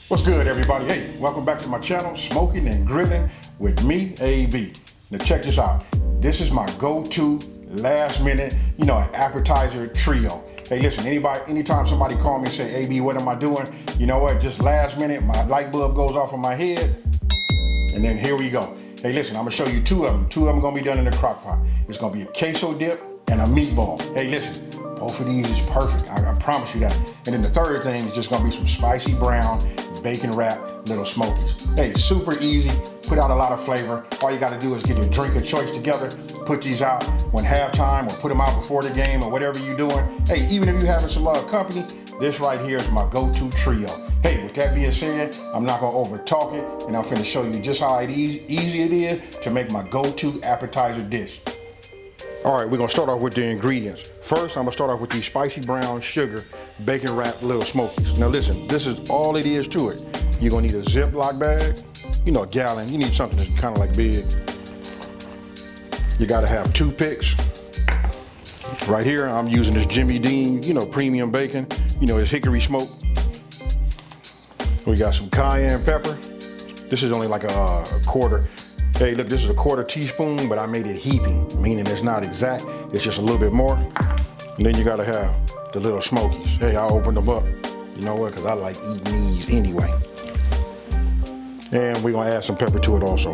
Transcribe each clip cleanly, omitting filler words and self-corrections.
What's good, everybody? Hey, welcome back to my channel, Smoking and Grilling with me, AB. Now check this out. This is my go-to last minute, appetizer trio. Hey, listen, anytime somebody call me and say, AB, what am I doing? You know what, just last minute, my light bulb goes off on my head, and then here we go. Hey, listen, I'm gonna show you two of them. Two of them gonna be done in the crock pot. It's gonna be a queso dip and a meatball. Hey, listen, both of these is perfect. I promise you that. And then the third thing is just gonna be some spicy brown, bacon wrapped little Smokies. Hey, super easy, put out a lot of flavor. All you gotta do is get your drink of choice together, put these out when halftime or put them out before the game or whatever you're doing. Hey, even if you're having some company, this right here is my go-to trio. Hey, with that being said, I'm not gonna over talk it, and I'm finna show you just how easy it is to make my go-to appetizer dish. All right, we're gonna start off with the ingredients. First, I'm gonna start off with these spicy brown sugar bacon wrapped little Smokies. Now listen, this is all it is to it. You're gonna need a Ziploc bag, a gallon. You need something that's kind of like big. You gotta have toothpicks. Right here, I'm using this Jimmy Dean, premium bacon. It's hickory smoke. We got some cayenne pepper. This is only like a quarter. Hey, look, this is a quarter teaspoon, but I made it heaping, meaning it's not exact. It's just a little bit more. And then you gotta have the little Smokies. Hey, I opened them up. You know what? Because I like eating these anyway. And we're gonna add some pepper to it also.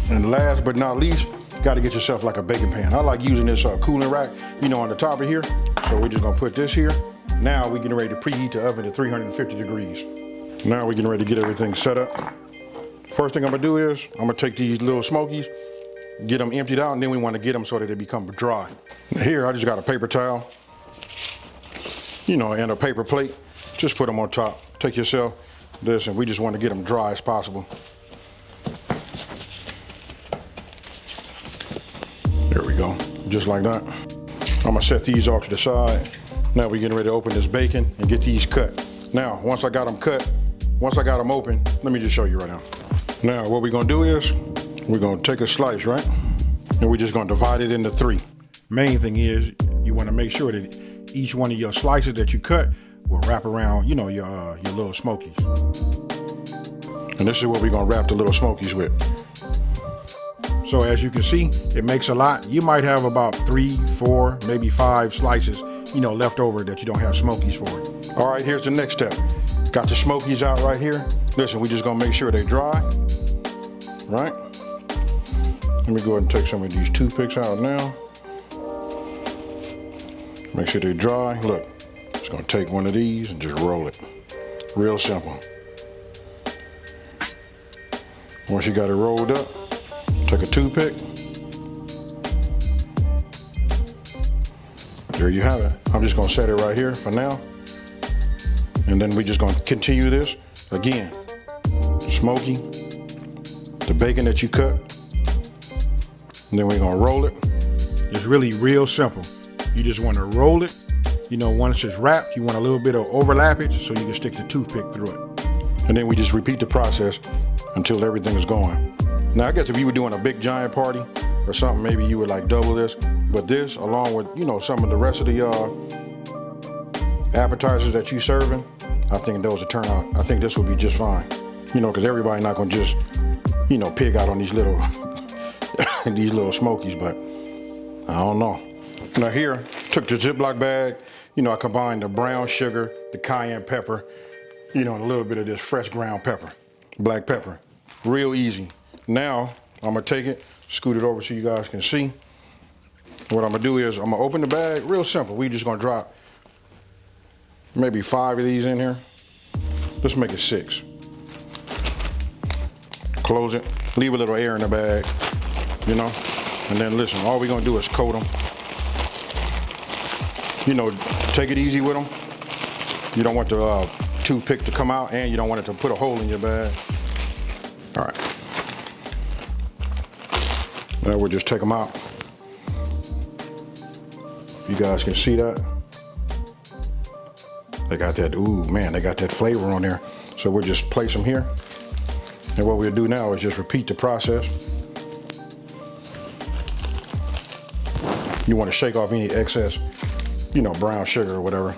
And last but not least, gotta get yourself like a baking pan. I like using this cooling rack, on the top of here. So we're just gonna put this here. Now we're getting ready to preheat the oven to 350 degrees. Now we're getting ready to get everything set up. First thing I'm gonna do is, I'm gonna take these little Smokies, get them emptied out, and then we wanna get them so that they become dry. Here, I just got a paper towel, and a paper plate. Just put them on top. Take yourself this, and we just wanna get them dry as possible. There we go, just like that. I'm gonna set these off to the side. Now we're getting ready to open this bacon and get these cut. Now, once I got them cut, once I got them open, let me just show you right now. Now, what we're gonna do is, we're gonna take a slice, right? And we're just gonna divide it into three. Main thing is, you wanna make sure that each one of your slices that you cut will wrap around, your little Smokies. And this is what we're gonna wrap the little Smokies with. So as you can see, it makes a lot. You might have about 3, 4, maybe 5 slices, left over that you don't have Smokies for. All right, here's the next step. Got the Smokies out right here. Listen, we're just gonna make sure they're dry, right? Let me go ahead and take some of these toothpicks out now. Make sure they're dry. Look, just gonna take one of these and just roll it. Real simple. Once you got it rolled up, take a toothpick. There you have it. I'm just gonna set it right here for now. And then we're just gonna continue this. Again, Smoky, the bacon that you cut, and then we're gonna roll it. It's really real simple. You just wanna roll it. Once it's wrapped, you want a little bit of overlappage so you can stick the toothpick through it. And then we just repeat the process until everything is going. Now, I guess if you were doing a big giant party or something, maybe you would like double this. But this, along with, some of the rest of the appetizers that you serving, I think those will turn out. I think this will be just fine. Because everybody not gonna just, pig out on these little, these little Smokies, but I don't know. Now here, took the Ziploc bag, I combined the brown sugar, the cayenne pepper, and a little bit of this fresh ground pepper, black pepper. Real easy. Now, I'm gonna take it, scoot it over so you guys can see. What I'm gonna do is, I'm gonna open the bag, real simple. We just gonna drop maybe 5 of these in here. Let's make it 6. Close it, leave a little air in the bag, and then listen, all we're gonna do is coat them. Take it easy with them. You don't want the toothpick to come out, and you don't want it to put a hole in your bag. All right. Now we'll just take them out. You guys can see that. They got that, ooh man, they got that flavor on there. So we'll just place them here. And what we'll do now is just repeat the process. You want to shake off any excess, brown sugar or whatever.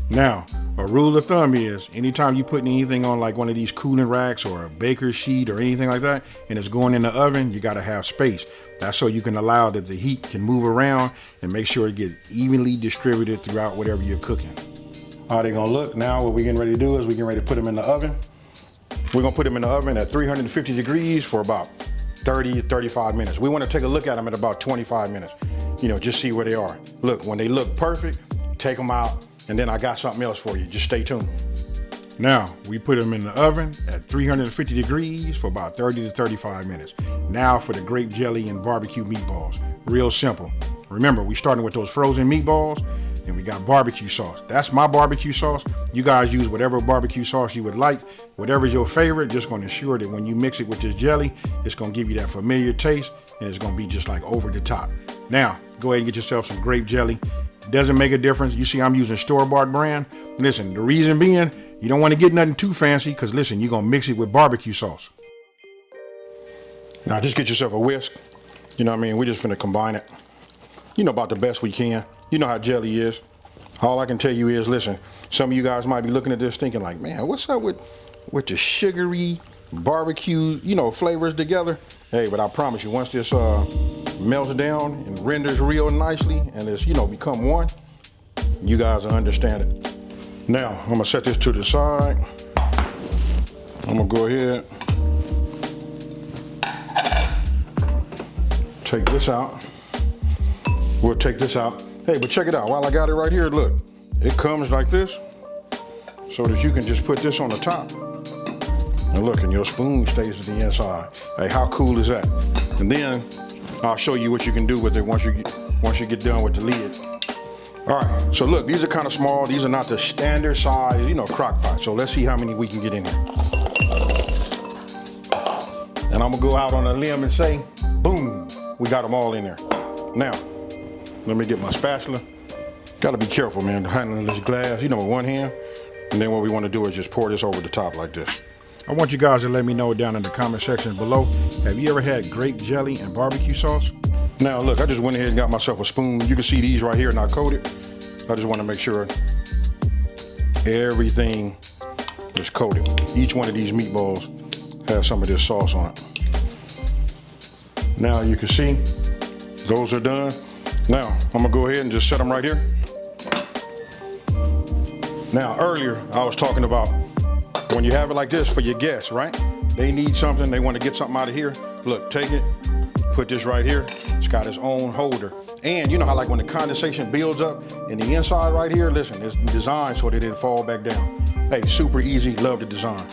Now, A rule of thumb is anytime you put anything on like one of these cooling racks or a baker's sheet or anything like that, and it's going in the oven, you got to have space. That's so you can allow that the heat can move around and make sure it gets evenly distributed throughout whatever you're cooking. How they gonna look? Now what we're getting ready to do is we're getting ready to put them in the oven. We're gonna put them in the oven at 350 degrees for about 30 to 35 minutes. We want to take a look at them at about 25 minutes. Just see where they are. Look, when they look perfect, take them out, and then I got something else for you. Just stay tuned. Now, we put them in the oven at 350 degrees for about 30 to 35 minutes. Now for the grape jelly and barbecue meatballs. Real simple. Remember, we starting with those frozen meatballs, and we got barbecue sauce. That's my barbecue sauce. You guys use whatever barbecue sauce you would like. Whatever's your favorite, just gonna ensure that when you mix it with this jelly, it's gonna give you that familiar taste, and it's gonna be just like over the top. Now, go ahead and get yourself some grape jelly. Doesn't make a difference. You see I'm using store-bought brand. Listen, the reason being, you don't want to get nothing too fancy because listen, you're going to mix it with barbecue sauce. Now just get yourself a whisk. You know what I mean? We're just finna combine it. About the best we can. You know how jelly is. All I can tell you is, listen, some of you guys might be looking at this thinking like, man, what's up with the sugary barbecue, flavors together? Hey, but I promise you, once this melts down and renders real nicely and it's, become one, you guys will understand it. Now, I'm gonna set this to the side. I'm gonna go ahead, take this out. We'll take this out. Hey, but check it out. While I got it right here, look, it comes like this so that you can just put this on the top. And look, and your spoon stays at the inside. Hey, how cool is that? And then I'll show you what you can do with it once you get done with the lid. All right, so look, these are kind of small. These are not the standard size, crock pot. So let's see how many we can get in here. And I'm gonna go out on a limb and say, boom, we got them all in there. Now, let me get my spatula. Gotta be careful, man, handling this glass, with one hand. And then what we wanna do is just pour this over the top like this. I want you guys to let me know down in the comment section below. Have you ever had grape jelly and barbecue sauce? Now look, I just went ahead and got myself a spoon. You can see these right here not coated. I just want to make sure everything is coated. Each one of these meatballs has some of this sauce on it. Now you can see those are done. Now I'm gonna go ahead and just set them right here. Now earlier I was talking about when you have it like this for your guests, right? They need something, they want to get something out of here. Look, take it, put this right here. It's got its own holder. And you know how like when the condensation builds up in the inside right here, listen, it's designed so that it'll fall back down. Hey, super easy, love the design.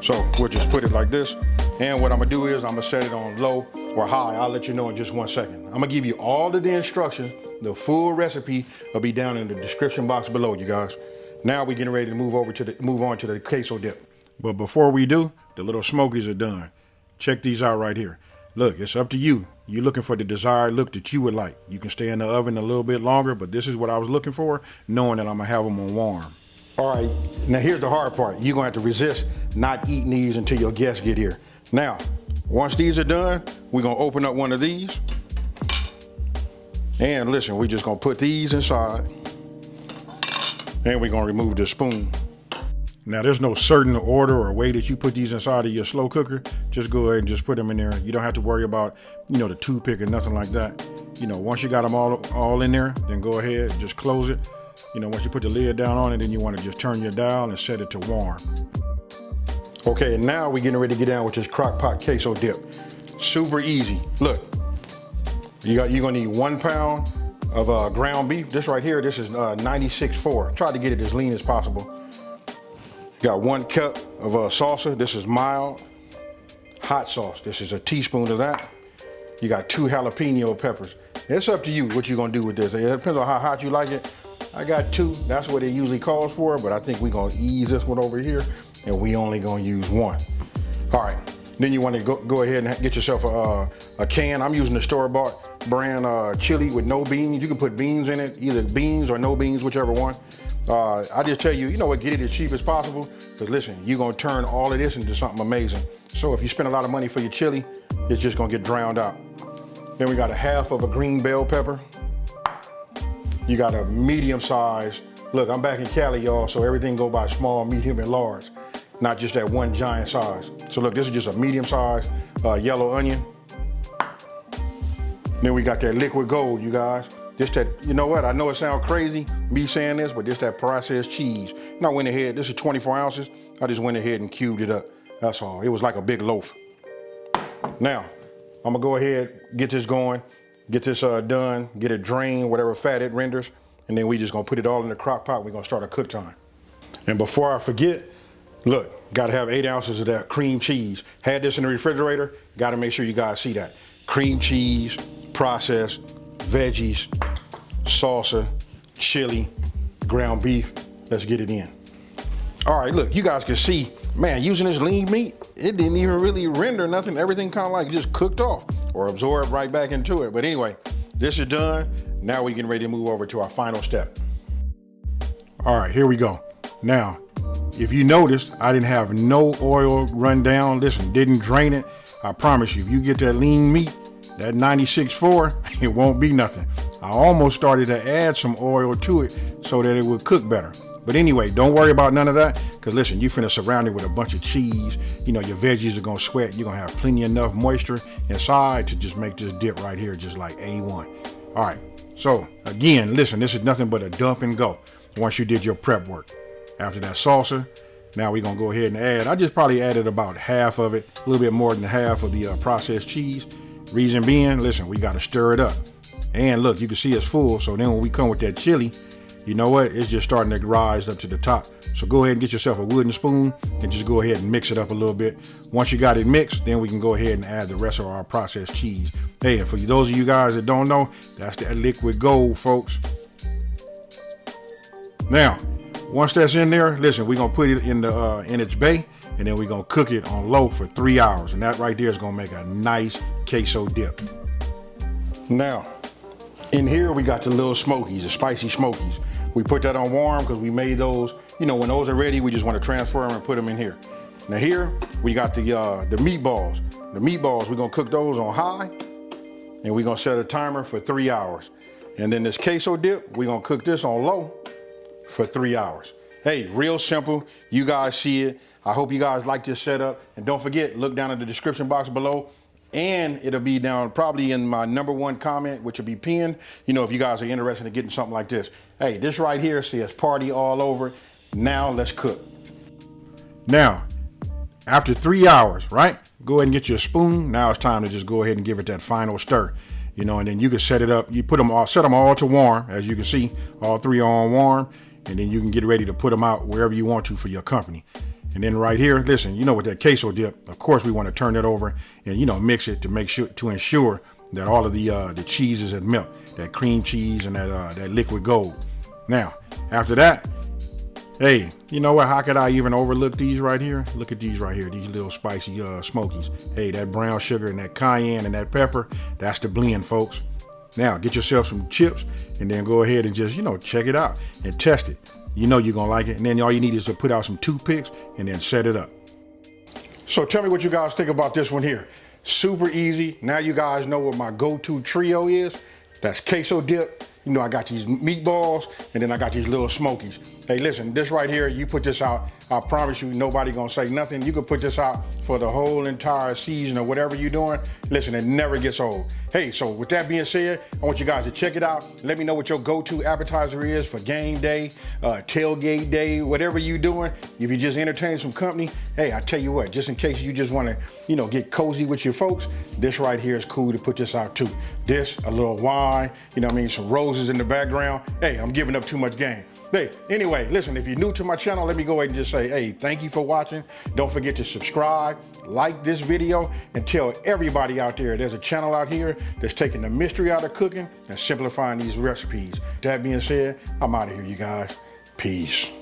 So we'll just put it like this. And what I'm gonna do is I'm gonna set it on low or high. I'll let you know in just 1 second. I'm gonna give you all of the instructions. The full recipe will be down in the description box below, you guys. Now we're getting ready to move on to the queso dip. But before we do, the little Smokies are done. Check these out right here. Look, it's up to you. You're looking for the desired look that you would like. You can stay in the oven a little bit longer, but this is what I was looking for, knowing that I'm gonna have them on warm. All right, now here's the hard part. You're gonna have to resist not eating these until your guests get here. Now, once these are done, we're gonna open up one of these. And listen, we're just gonna put these inside. And we're gonna remove the spoon. Now there's no certain order or way that you put these inside of your slow cooker. Just go ahead and just put them in there. You don't have to worry about, the toothpick or nothing like that. Once you got them all in there, then go ahead and just close it. Once you put the lid down on it, then you want to just turn your dial and set it to warm. Okay, and now we're getting ready to get down with this crock pot queso dip. Super easy. Look, you're gonna need 1 pound of ground beef. This right here, this is 96.4. Try to get it as lean as possible. You got 1 cup of salsa. This is mild. Hot sauce. This is a teaspoon of that. You got 2 jalapeno peppers. It's up to you what you're gonna do with this. It depends on how hot you like it. I got 2. That's what it usually calls for, but I think we're gonna ease this one over here, and we only gonna use 1. All right. Then you want to go ahead and get yourself a can. I'm using the store-bought brand chili with no beans. You can put beans in it, either beans or no beans, whichever one. I just tell you, get it as cheap as possible, because listen, you're gonna turn all of this into something amazing. So if you spend a lot of money for your chili, it's just gonna get drowned out. Then we got 1/2 of a green bell pepper. You got a medium size, Look, I'm back in Cali, y'all, so everything go by small, medium, and large, not just that one giant size. So look, this is just a medium size yellow onion. Then we got that liquid gold, you guys. This that, you know what, I know it sounds crazy, me saying this, but this that processed cheese. And I went ahead, this is 24 ounces. I just went ahead and cubed it up, that's all. It was like a big loaf. Now, I'm gonna go ahead, get this going, get this done, get it drained, whatever fat it renders, and then we just gonna put it all in the crock pot and we're gonna start a cook time. And before I forget, look, gotta have 8 ounces of that cream cheese. Had this in the refrigerator, gotta make sure you guys see that. Cream cheese, processed, veggies, salsa, chili, ground beef. Let's get it in. All right, look, you guys can see, man, using this lean meat, it didn't even really render nothing. Everything kind of like just cooked off or absorbed right back into it. But anyway, this is done. Now we're getting ready to move over to our final step. All right, here we go. Now, if you noticed, I didn't have no oil run down. Listen, didn't drain it. I promise you, if you get that lean meat, that 96.4, it won't be nothing. I almost started to add some oil to it so that it would cook better. But anyway, don't worry about none of that, because listen, you finna surround it with a bunch of cheese. You know, your veggies are gonna sweat. You're gonna have plenty enough moisture inside to just make this dip right here just like A1. All right, so again, listen, this is nothing but a dump and go once you did your prep work. After that salsa, now we're gonna go ahead and add, I just probably added about half of it, a little bit more than half of the processed cheese. Reason being, listen, we gotta stir it up. And look, you can see it's full, so then when we come with that chili, you know what, it's just starting to rise up to the top. So go ahead and get yourself a wooden spoon and just go ahead and mix it up a little bit. Once you got it mixed, then we can go ahead and add the rest of our processed cheese. Hey, and for those of you guys that don't know, that's that liquid gold, folks. Now, once that's in there, listen, we're gonna put it in the in its bay, and then we're gonna cook it on low for 3 hours. And that right there is gonna make a nice queso dip. Now, in here we got the little Smokies, the spicy Smokies. We put that on warm because we made those, you know, when those are ready, we just want to transfer them and put them in here. Now here, we got the meatballs. The meatballs, we're gonna cook those on high, and we're gonna set a timer for 3 hours. And then this queso dip, we're gonna cook this on low for 3 hours. Hey, real simple, you guys see it. I hope you guys like this setup. And don't forget, look down in the description box below, and it'll be down probably in my #1 comment, which will be pinned, you know, if you guys are interested in getting something like this. Hey, this right here says party all over. Now let's cook. Now, after 3 hours, right? Go ahead and get your spoon. Now it's time to just go ahead and give it that final stir, you know, and then you can set it up. You put them all, set them all to warm. As you can see, all three are on warm, and then you can get ready to put them out wherever you want to for your company. And then right here, listen, you know, with that queso dip, of course we want to turn that over and, you know, mix it to make sure, to ensure that all of the cheeses had melt, that cream cheese and that liquid gold. Now, after that, hey, you know what, how could I even overlook these right here? Look at these right here, these little spicy Smokies. Hey, that brown sugar and that cayenne and that pepper, that's the blend, folks. Now, get yourself some chips and then go ahead and just, you know, check it out and test it. You know you're gonna like it. And then all you need is to put out some toothpicks and then set it up. So tell me what you guys think about this one here. Super easy. Now you guys know what my go-to trio is. That's queso dip. You know, I got these meatballs, and then I got these little Smokies. Hey, listen, this right here, you put this out, I promise you, nobody gonna say nothing. You can put this out for the whole entire season or whatever you're doing. Listen, it never gets old. Hey, so with that being said, I want you guys to check it out. Let me know what your go-to appetizer is for game day, tailgate day, whatever you're doing. If you just entertain some company, hey, I tell you what, just in case you just wanna, you know, get cozy with your folks, this right here is cool to put this out too. This, a little wine, you know what I mean, some roses in the background. Hey, I'm giving up too much game. Hey, anyway, listen, if you're new to my channel, let me go ahead and just say, hey, thank you for watching. Don't forget to subscribe, like this video, and tell everybody out there there's a channel out here that's taking the mystery out of cooking and simplifying these recipes. That being said, I'm out of here, you guys. Peace.